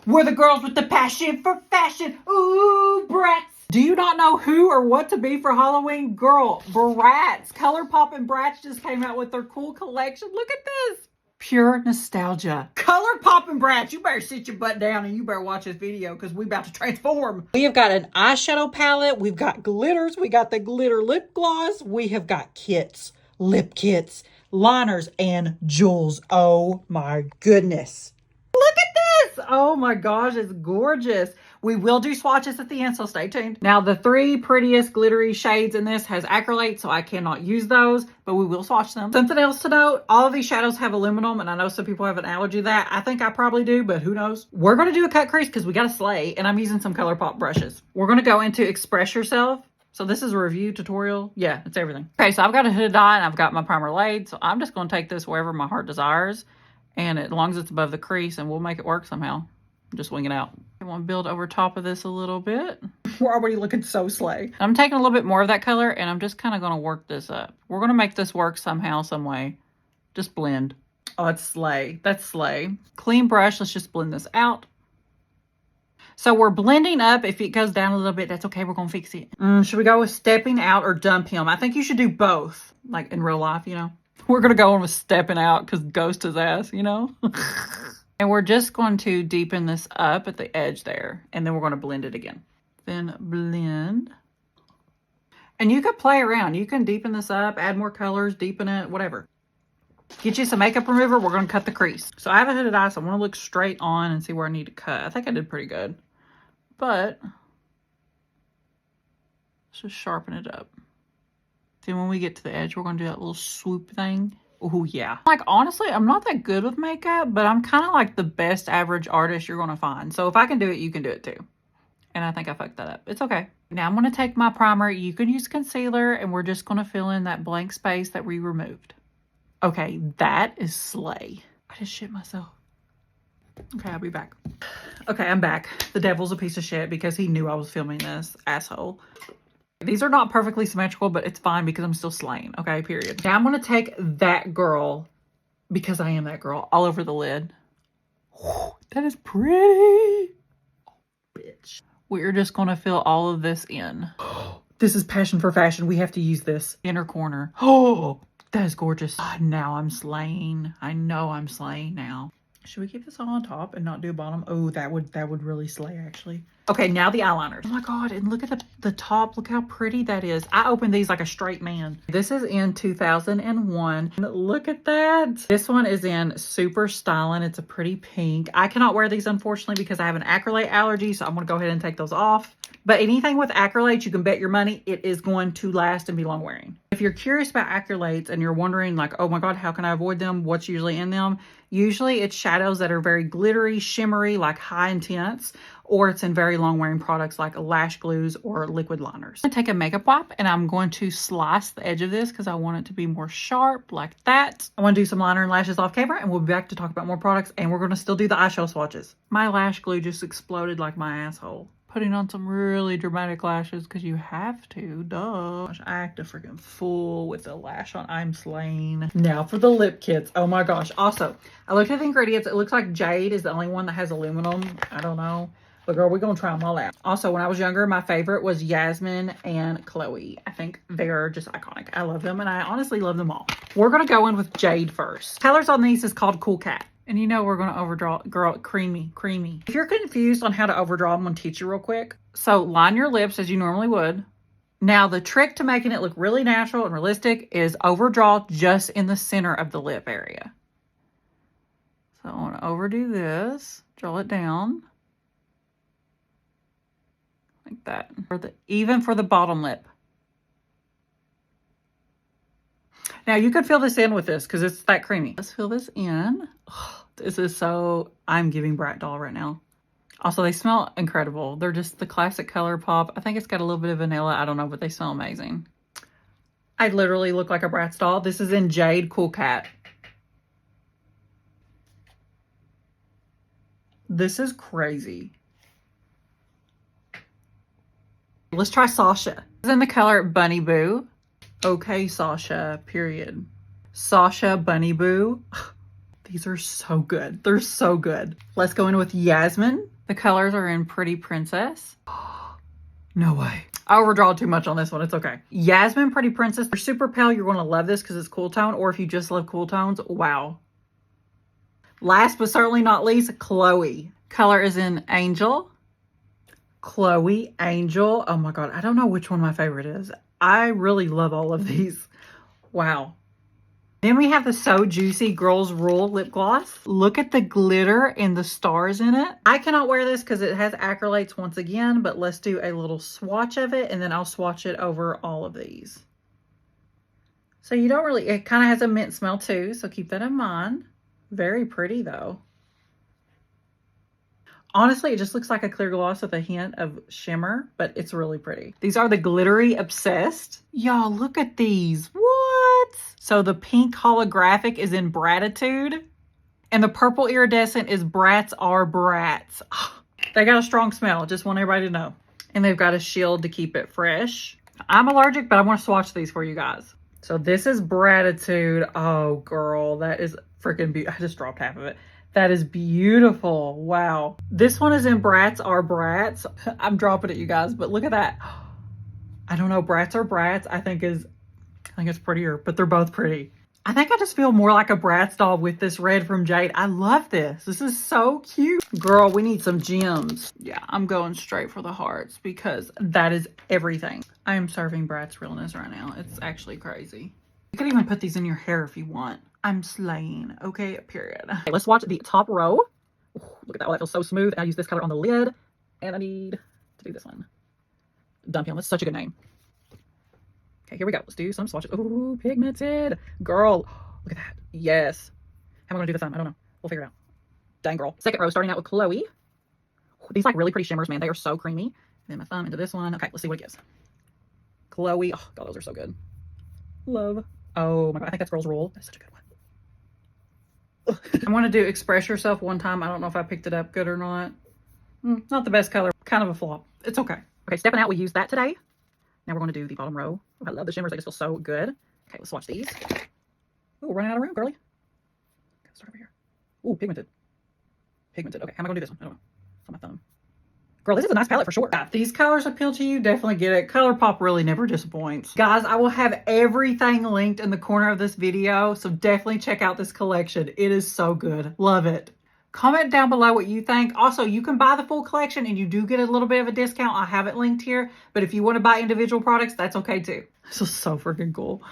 We're the girls with the passion for fashion. Ooh, Bratz. Do you not know who or what to be for Halloween? Girl, Bratz. Colourpop and Bratz just came out with their cool collection. Look at this. Pure nostalgia. Colourpop and Bratz, you better sit your butt down and you better watch this video because we about to transform. We have got an eyeshadow palette. We've got glitters. We got the glitter lip gloss. We have got kits, lip kits, liners, and jewels. Oh my goodness. Look at this. Oh my gosh, it's gorgeous. We will do swatches at the end, so stay tuned. Now, the 3 prettiest glittery shades in this has acrylate, so I cannot use those, but we will swatch them. Something else to note, all of these shadows have aluminum, and I know some people have an allergy to that. I think I probably do, but who knows? We're going to do a cut crease because we got a slay, and I'm using some Colourpop brushes. We're going to go into Express Yourself. So this is a review tutorial. Yeah, it's everything. Okay, so I've got a hooded eye, and I've got my primer laid, so I'm just going to take this wherever my heart desires, and as long as it's above the crease, and we'll make it work somehow. Just wing it out. I want to build over top of this a little bit. We're already looking so slay. I'm taking a little bit more of that color and I'm just kind of going to work this up. We're going to make this work somehow, some way. Just blend. Oh, it's slay. That's slay. Clean brush. Let's just blend this out. So we're blending up. If it goes down a little bit, that's okay. We're going to fix it. Should we go with stepping out or dump him? I think you should do both. Like in real life, you know. We're going to go in with stepping out because ghost his ass, you know. And we're just going to deepen this up at the edge there. And then we're going to blend it again. Then blend. And you could play around. You can deepen this up, add more colors, deepen it, whatever. Get you some makeup remover. We're going to cut the crease. So I have a hooded eye, so I want to look straight on and see where I need to cut. I think I did pretty good. But let's just sharpen it up. Then when we get to the edge, we're going to do that little swoop thing. Oh, yeah. Like, honestly, I'm not that good with makeup, but I'm kind of like the best average artist you're going to find. So if I can do it, you can do it too. And I think I fucked that up. It's okay. Now I'm going to take my primer. You can use concealer, and we're just going to fill in that blank space that we removed. Okay, that is slay. I just shit myself. Okay, I'll be back. Okay, I'm back. The devil's a piece of shit because he knew I was filming this. Asshole. These are not perfectly symmetrical, but it's fine because I'm still slaying. Okay, period. Now I'm going to take that girl, because I am that girl, all over the lid. Whew, that is pretty. Oh, bitch. We're just going to fill all of this in. This is passion for fashion. We have to use this inner corner. Oh, that is gorgeous. Now I'm slaying. I know I'm slaying now. Should we keep this all on top and not do bottom? Oh, that would really slay, actually. Okay, now the eyeliners. Oh my God, and look at the top. Look how pretty that is. I opened these like a straight man. This is in 2001. Look at that. This one is in Super Styling. It's a pretty pink. I cannot wear these, unfortunately, because I have an acrylate allergy, so I'm going to go ahead and take those off. But anything with acrylates, you can bet your money it is going to last and be long wearing. If you're curious about acrylates and you're wondering like, oh my God, how can I avoid them? What's usually in them? Usually it's shadows that are very glittery, shimmery, like high intense, or it's in very long wearing products like lash glues or liquid liners. I'm gonna take a makeup wipe and I'm going to slice the edge of this because I want it to be more sharp like that. I want to do some liner and lashes off camera and we'll be back to talk about more products, and we're going to still do the eyeshadow swatches. My lash glue just exploded like my asshole. Putting on some really dramatic lashes because you have to, duh. I act a freaking fool with the lash on. I'm slaying. Now for the lip kits. Oh my gosh. Also, I looked at the ingredients. It looks like Jade is the only one that has aluminum. I don't know. But girl, we're going to try them all out. Also, when I was younger, my favorite was Yasmin and Chloe. I think they're just iconic. I love them, and I honestly love them all. We're going to go in with Jade first. Colors on these is called Cool Cat. And you know we're going to overdraw, girl, creamy. If you're confused on how to overdraw, I'm going to teach you real quick. So line your lips as you normally would. Now the trick to making it look really natural and realistic is overdraw just in the center of the lip area. So I want to overdo this, draw it down. Like that. Even for the bottom lip. Now you could fill this in with this because it's that creamy. Let's fill this in. Oh, this is so, I'm giving Brat doll right now. Also, they smell incredible. They're just the classic Colourpop. I think it's got a little bit of vanilla. I don't know, but they smell amazing. I literally look like a Bratz doll. This is in Jade Cool Cat. This is crazy. Let's try Sasha. This is in the color Bunny Boo. Okay, Sasha, period. Sasha, Bunny Boo. These are so good. They're so good. Let's go in with Yasmin. The colors are in Pretty Princess. No way. I overdraw too much on this one. It's okay. Yasmin Pretty Princess. If you're super pale, you're going to love this because it's cool tone. Or if you just love cool tones, wow. Last but certainly not least, Chloe. Color is in Angel. Chloe, Angel. Oh my God. I don't know which one my favorite is. I really love all of these. Wow. Then we have the So Juicy Girls Rule lip gloss. Look at the glitter and the stars in it. I cannot wear this because it has acrylates once again, but let's do a little swatch of it and then I'll swatch it over all of these. So you don't really, it kind of has a mint smell too, so keep that in mind. Very pretty though. Honestly, it just looks like a clear gloss with a hint of shimmer, but it's really pretty. These are the Glittery Obsessed. Y'all, look at these. What? So the pink holographic is in Bratitude, and the purple iridescent is Bratz are Bratz. They got a strong smell. Just want everybody to know. And they've got a shield to keep it fresh. I'm allergic, but I want to swatch these for you guys. So this is Bratitude. Oh, girl, that is freaking beautiful. I just dropped half of it. That is beautiful. Wow. This one is in Bratz are Bratz. I'm dropping it, you guys, but look at that. I don't know. Bratz are Bratz, I think it's prettier, but they're both pretty. I think I just feel more like a Bratz doll with this red from Jade. I love this. This is so cute. Girl, we need some gems. Yeah, I'm going straight for the hearts because that is everything. I am serving Bratz realness right now. It's actually crazy. You could even put these in your hair if you want. I'm slaying. Okay, period. Okay, let's watch the top row. Ooh, look at that. Oh, that feels so smooth. I use this color on the lid. And I need to do this one. Dumpium. That's such a good name. Okay, here we go. Let's do some swatches. Ooh, pigmented. Girl, look at that. Yes. How am I going to do the thumb? I don't know. We'll figure it out. Dang, girl. Second row, starting out with Chloe. Ooh, these like really pretty shimmers, man. They are so creamy. Then my thumb into this one. Okay, let's see what it gives. Chloe. Oh, God, those are so good. Love. Oh, my God. I think that's Girls Rule. That's such a good one. I want to do Express Yourself one time. I don't know if I picked it up good or not. Not the best color. Kind of a flop. It's okay. Okay, stepping out, we used that today. Now we're going to do the bottom row. Oh, I love the shimmers. They just feel so good. Okay, let's swatch these. Ooh, we're running out of room, girly. Okay, let's start over here. Ooh, pigmented. Pigmented. Okay, how am I going to do this one? I don't know. It's on my thumb. Girl, this is a nice palette for sure. If these colors appeal to you, definitely get it. Colourpop really never disappoints. Guys, I will have everything linked in the corner of this video, so definitely check out this collection. It is so good. Love it. Comment down below what you think. Also, you can buy the full collection and you do get a little bit of a discount. I have it linked here, but if you want to buy individual products, that's okay too. This is so freaking cool.